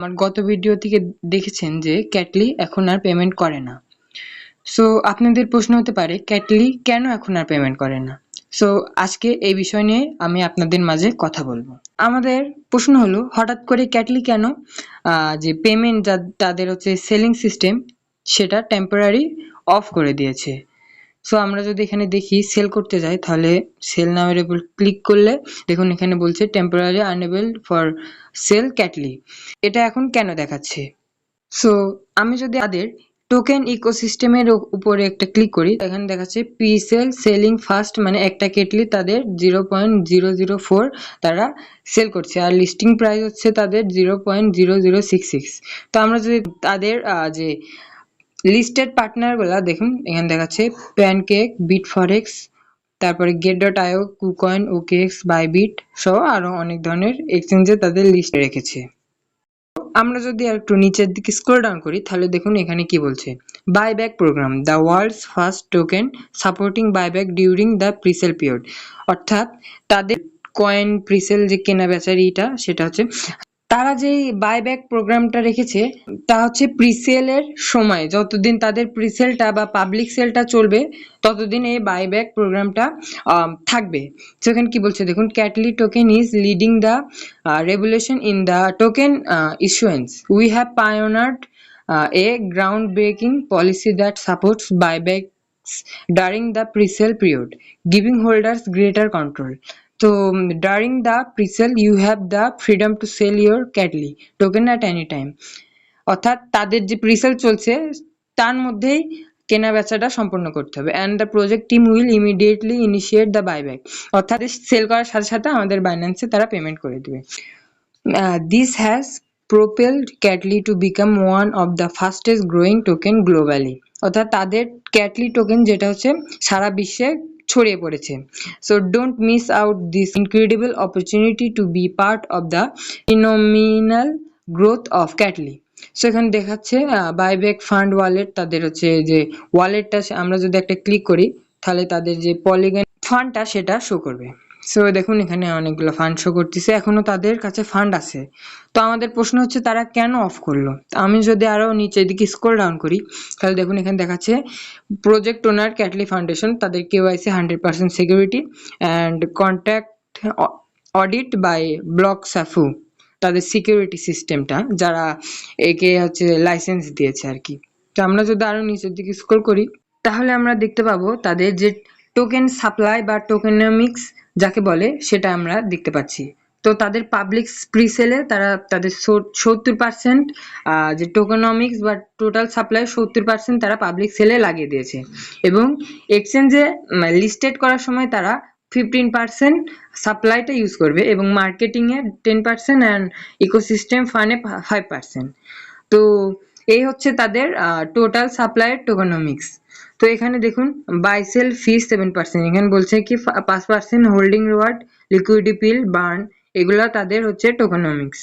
আমার গত ভিডিও থেকে দেখেছেন যে ক্যাটলি এখন আর পেমেন্ট করে না। সো আপনাদের প্রশ্ন হতে পারে ক্যাটলি কেন এখন আর পেমেন্ট করে না। সো আজকে এই বিষয় নিয়ে আমি আপনাদের মাঝে কথা বলবো। আমাদের প্রশ্ন হলো হঠাৎ করে ক্যাটলি কেন যে পেমেন্ট তাদের হচ্ছে সেলিং সিস্টেম সেটা টেম্পোরারি অফ করে দিয়েছে। সো আমরা যদি এখানে দেখি সেল করতে যাই তাহলে সেল নাও এর উপর ক্লিক করলে দেখুন এখানে বলছে টেম্পোরারি আনএবল ফর সেল ক্যাটলি। এটা এখন কেন দেখাচ্ছে। সো আমি যদি তাদের টোকেন ইকোসিস্টেমের উপরে একটা ক্লিক করি এখানে দেখাচ্ছে প্রি সেল সেলিং ফার্স্ট, মানে একটা কেটলি তাদের 0.004 তারা সেল করছে আর লিস্টিং প্রাইস হচ্ছে তাদের 0.0066। তো আমরা যদি তাদের যে লিস্টেড পার্টনারগুলা দেখুন এখানে দেখাচ্ছে প্যানকেক, বিটফরেক্স, তারপরে get.io, কুকয়েন, ওকেএক্স, বাইবিট সহ আরো অনেক ধরনের এক্সচেঞ্জে তাদের লিস্টে রেখেছে। আমরা যদি একটু নিচের দিকে স্ক্রল ডাউন করি তাহলে দেখুন এখানে কি বলছে, buyback program the world's first token supporting buyback during the presale period. অর্থাৎ তাদের কয়েন প্রিসেল যে কেনা বেচার সেটা হচ্ছে তারা যে বাইব্যাক প্রোগ্রামটা রেখেছে তা হচ্ছে প্রিসেলের সময়, যতদিন তাদের প্রিসেলটা বা পাবলিক সেলটা চলবে ততদিন এই বাইব্যাক প্রোগ্রামটা থাকবে। সেখানে কি বলছে দেখুন, Catly token is leading the revolution in the token issuance. We have pioneered a groundbreaking policy that supports buybacks during the pre-sale period, giving holders greater control. So during the pre-sale, you have the freedom to sell your Catly token at any time. অর্থাৎ তাদের যে presale চলছে তার মধ্যেই কেনা বেচাটা সম্পন্ন করতে হবে। And the project team will immediately initiate the buyback. অর্থাৎ সেল করার সাথে সাথে আমাদের বাইন্যান্সে তারা পেমেন্ট করে দিবে। This has propelled Catly to become one of the fastest growing token globally. অর্থাৎ তাদের ক্যাটলি টোকেন যেটা হচ্ছে সারা বিশ্বে ছড়িয়ে পড়েছে। So don't miss out this incredible opportunity to be part of the phenomenal growth of Catly. So এখানে দেখাচ্ছে buyback fund wallet, তাদের হচ্ছে যে ওয়ালেটটা আমরা যদি একটা ক্লিক করি তাহলে তাদের যে পলিগন ফান্ডটা সেটা শো করবে। সো দেখুন এখানে অনেকগুলো ফান্ড শো করতেছে, এখনো তাদের কাছে ফান্ড আছে। তো আমাদের প্রশ্ন হচ্ছে তারা কেন অফ করলো। আমি যদি আরো নিচের দিকে স্ক্রল ডাউন করি তাহলে দেখুন এখানে দেখাচ্ছে প্রজেক্ট ওনার ক্যাটলি ফাউন্ডেশন, তাদের KYC 100% security and contact audit by Block Safu, তাদের সিকিউরিটি সিস্টেমটা যারা একে হচ্ছে লাইসেন্স দিয়েছে আর কি। তো আমরা যদি আরো নিচের দিকে স্ক্রল করি তাহলে আমরা দেখতে পাবো তাদের যে টোকেন সাপ্লাই বা টোকেনমিক্স যাকে বলে সেটা আমরা দেখতে পাচ্ছি। তো তাদের পাবলিক প্রিসেলে তারা তাদের 70% যে টোকেনমিক্স বা টোটাল সাপ্লাই 70% তারা পাবলিক সেলে লাগিয়ে দিয়েছে এবং এক্সচেঞ্জে লিস্টেড করার সময় তারা 15% সাপ্লাইটা ইউজ করবে এবং মার্কেটিং এ 10% অ্যান্ড ইকোসিস্টেম ফান্ডে 5%। তো এই হচ্ছে তাদের টোটাল সাপ্লাইয়ের টোকেনমিক্স। তো এখানে দেখুন বাই সেল ফি 7%, এখানে বলছে কি 5% হোল্ডিং রিওয়ার্ড, লিকুইডিটি পিল, বার্ন, এগুলো তাদের হচ্ছে টোকেনমিক্স।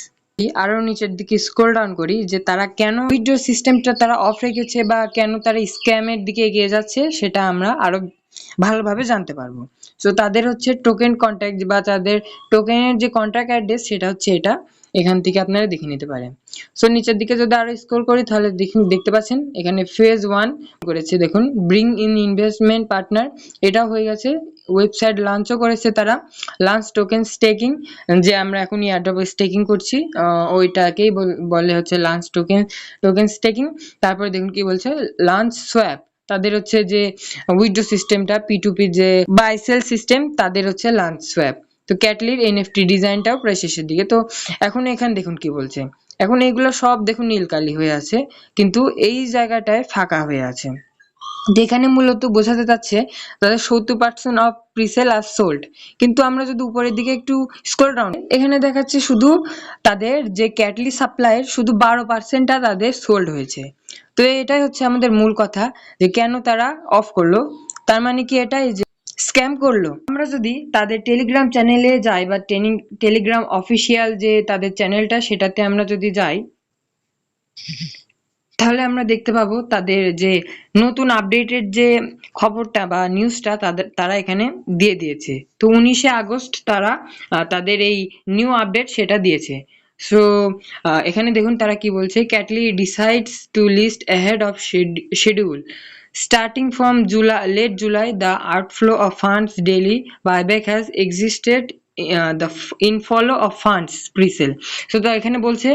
আরো নিচের দিকে স্ক্রল ডাউন করি যে তারা কেন উইথড্র সিস্টেমটা তারা অফ রেখেছে বা কেন তারা স্ক্যামের দিকে এগিয়ে যাচ্ছে সেটা আমরা আরো ভালোভাবে জানতে পারবো। সো তাদের হচ্ছে টোকেন কন্ট্রাক্ট বা তাদের টোকেনের যে কন্ট্রাক্ট অ্যাড্রেস সেটা হচ্ছে এটা, এখান থেকে আপনারা দেখে নিতে পারেন। সো নিচের দিকে যদি আরো স্ক্রল করি তাহলে দেখতে পাচ্ছেন এখানে ফেজ 1 করেছে, দেখুন ব্রিং ইন ইনভেস্টমেন্ট পার্টনার, এটা হয়ে গেছে। ওয়েবসাইট লঞ্চও করেছে তারা, লঞ্চ টোকেন স্টেকিং, যে আমরা এখন এয়ারড্রপ স্টেকিং করছি ওইটাকেই বলে হচ্ছে লঞ্চ টোকেন স্টেকিং। তারপরে দেখুন কি বলছে লঞ্চ সোয়াপ, তাদের হচ্ছে যে উইথড্র সিস্টেমটা P2P যে বাই সেল সিস্টেম তাদের হচ্ছে লঞ্চ সোয়াপ। তো ক্যাটলির এনএফটি ডিজাইনটাও প্রায় শেষের দিকে। তো এখন এখানে দেখুন কি বলছে, এখন এইগুলো সব দেখুন নীলকালি হয়ে আছে কিন্তু এই জায়গাটায় ফাঁকা হয়ে আছে, যেখানে মূলত বোঝাতে চাচ্ছে তাদের 70% অফ প্রিসেল আর সোল্ড। কিন্তু আমরা যদি উপরের দিকে একটু স্ক্রল ডাউন এখানে দেখাচ্ছে শুধু তাদের যে ক্যাটলি সাপ্লাইয়ের শুধু 12%টা তাদের সোল্ড হয়েছে। তো এটাই হচ্ছে আমাদের মূল কথা যে কেন তারা অফ করলো, তার মানে কি এটাই যে স্ক্যাম করলো। আমরা যদি তাদের টেলিগ্রাম চ্যানেলে যাই বা টেলিগ্রাম অফিসিয়াল যে তাদের চ্যানেলটা সেটাতে আমরা যদি যাই তাহলে আমরা দেখতে পাবো তাদের যে নতুন আপডেটেড যে খবরটা বা নিউজটা তারা এখানে দিয়ে দিয়েছে। তো 19শে আগস্ট তারা তাদের এই নিউ আপডেট সেটা দিয়েছে। সো এখানে দেখুন তারা কি বলছে, Catly decides to list ahead of schedule starting from late July. The outflow of funds daily buyback has existed, the inflow of funds pre-sale. So তো এখানে বলছে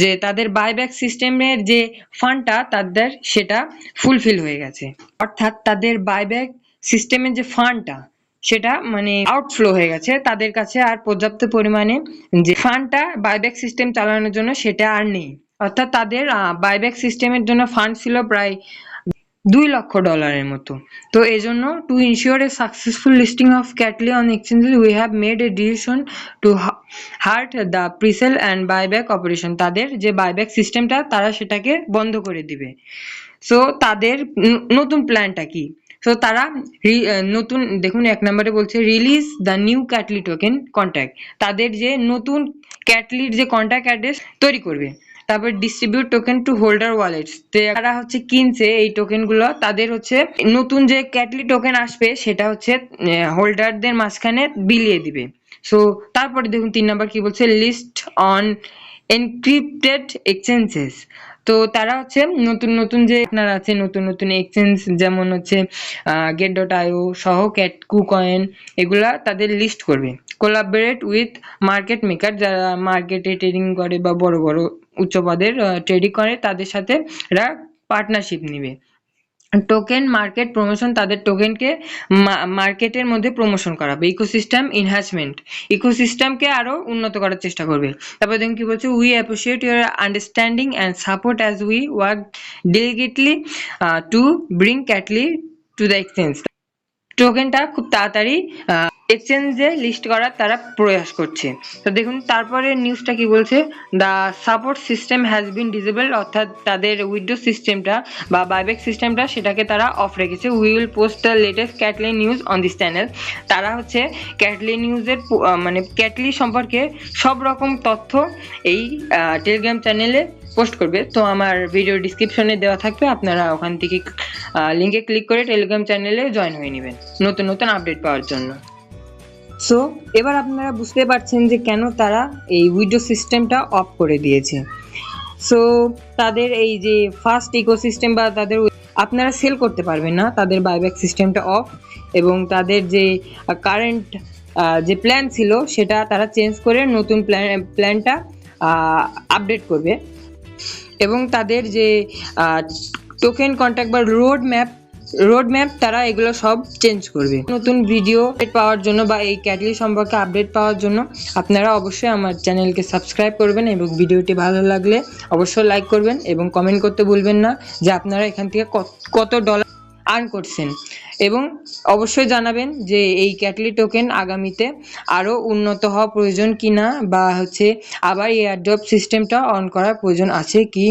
যে তাদের বাইব্যাক সিস্টেমের যে ফান্ডটা তাদের সেটা ফুলফিল হয়ে গেছে, অর্থাৎ তাদের বাইব্যাক সিস্টেমের যে ফান্ডটা সেটা মানে আউটফ্লো হয়ে গেছে, তাদের কাছে আর পর্যাপ্ত পরিমাণে যে ফান্ডটা বাইব্যাক সিস্টেম চালানোর জন্য সেটা আর নেই। অর্থাৎ তাদের বাইব্যাক সিস্টেমের জন্য ফান্ড ছিল প্রায় $2 লাখ মতো। তো এই জন্য to ensure a successful listing of ক্যাটলি on exchanges we have made a decision two heart the presale and buyback operation. তাদের যে বাইব্যাক সিস্টেমটা তারা সেটাকে বন্ধ করে দিবে। সো তাদের নতুন প্ল্যানটা কি? সো তারা নতুন দেখুন 1 নম্বরে বলছে release the new ক্যাটলি token contact, তাদের যে নতুন ক্যাটলির যে কন্ট্যাক্ট অ্যাড্রেস তৈরি করবে। তারপর distribute token to holder wallets, তারা হচ্ছে কিনছে এই টোকেনগুলো, তাদের হচ্ছে নতুন যে ক্যাটলি টোকেন আসবে সেটা হচ্ছে হোল্ডারদের মাঝখানে বিলিয়ে দিবে। সো তারপরে দেখুন 3 নম্বর কি বলছে, লিস্ট অন এনক্রিপ্টেড এক্সচেঞ্জেস। তো তারা হচ্ছে নতুন নতুন যে আপনার আছে নতুন নতুন এক্সচেঞ্জ যেমন হচ্ছে get.io সহ কুকয়েন, এগুলা তাদের লিস্ট করবে। কোলাবরেট উইথ মার্কেট মেকার, যারা মার্কেটে ট্রেডিং করে বা বড় বড় উচ্চ পদের ট্রেডিং করে তাদের সাথে এরা পার্টনারশিপ নিবে। টোকেন মার্কেট প্রমোশন, তাদের টোকেনকে মার্কেটের মধ্যে প্রমোশন করাবে। ইকোসিস্টেম এনহ্যান্সমেন্ট, ইকোসিস্টেমকে আরো উন্নত করার চেষ্টা করবে। তারপর দেখুন কি বলছে, we appreciate your understanding and support as we work diligently to bring Catly to the exchange. টোকেনটা খুব তাড়াতাড়ি এক্সচেঞ্জে লিস্ট করার তারা প্রয়াস করছে। তো দেখুন তারপরে নিউজটা কি বলছে, the support system has been disable, অর্থাৎ তাদের উইথড্র সিস্টেমটা বা বাইব্যাক সিস্টেমটা সেটাকে তারা অফ রেখেছে। We will post the latest ক্যাটলি news on this channel, তারা হচ্ছে ক্যাটলি নিউজের মানে ক্যাটলি সম্পর্কে সব রকম তথ্য এই টেলিগ্রাম চ্যানেলে পোস্ট করবে। তো আমার ভিডিও ডিসক্রিপশনে দেওয়া থাকবে, আপনারা ওখান থেকে লিঙ্কে ক্লিক করে টেলিগ্রাম চ্যানেলে জয়েন হয়ে নেবেন নতুন নতুন আপডেট পাওয়ার জন্য। সো এবার আপনারা বুঝতে পারছেন যে কেন তারা এই উইডো সিস্টেমটা অফ করে দিয়েছে। সো তাদের এই যে ফার্স্ট ইকোসিস্টেম বা তাদের আপনারা সেল করতে পারবেন না, তাদের বাইব্যাক সিস্টেমটা অফ, এবং তাদের যে কারেন্ট যে প্ল্যান ছিল সেটা তারা চেঞ্জ করে নতুন প্ল্যানটা আপডেট করবে, এবং তাদের যে টোকেন কন্ট্যাক্ট বা রোড ম্যাপ তারা এগুলো সব চেঞ্জ করবে। নতুন ভিডিও পাওয়ার জন্য বা এই ক্যাটলি সম্পর্কে আপডেট পাওয়ার জন্য আপনারা অবশ্যই আমার চ্যানেলকে সাবস্ক্রাইব করবেন, এবং ভিডিওটি ভালো লাগলে অবশ্যই লাইক করবেন এবং কমেন্ট করতে ভুলবেন না যে আপনারা এখান থেকে কত ডলার আর্ন করছেন, এবং অবশ্যই জানাবেন যে এই ক্যাটলি টোকেন আগামীতে আরও উন্নত হওয়া প্রয়োজন কিনা, বা হচ্ছে আবার এই এয়ারড্রপ সিস্টেমটা অন করার প্রয়োজন আছে কি।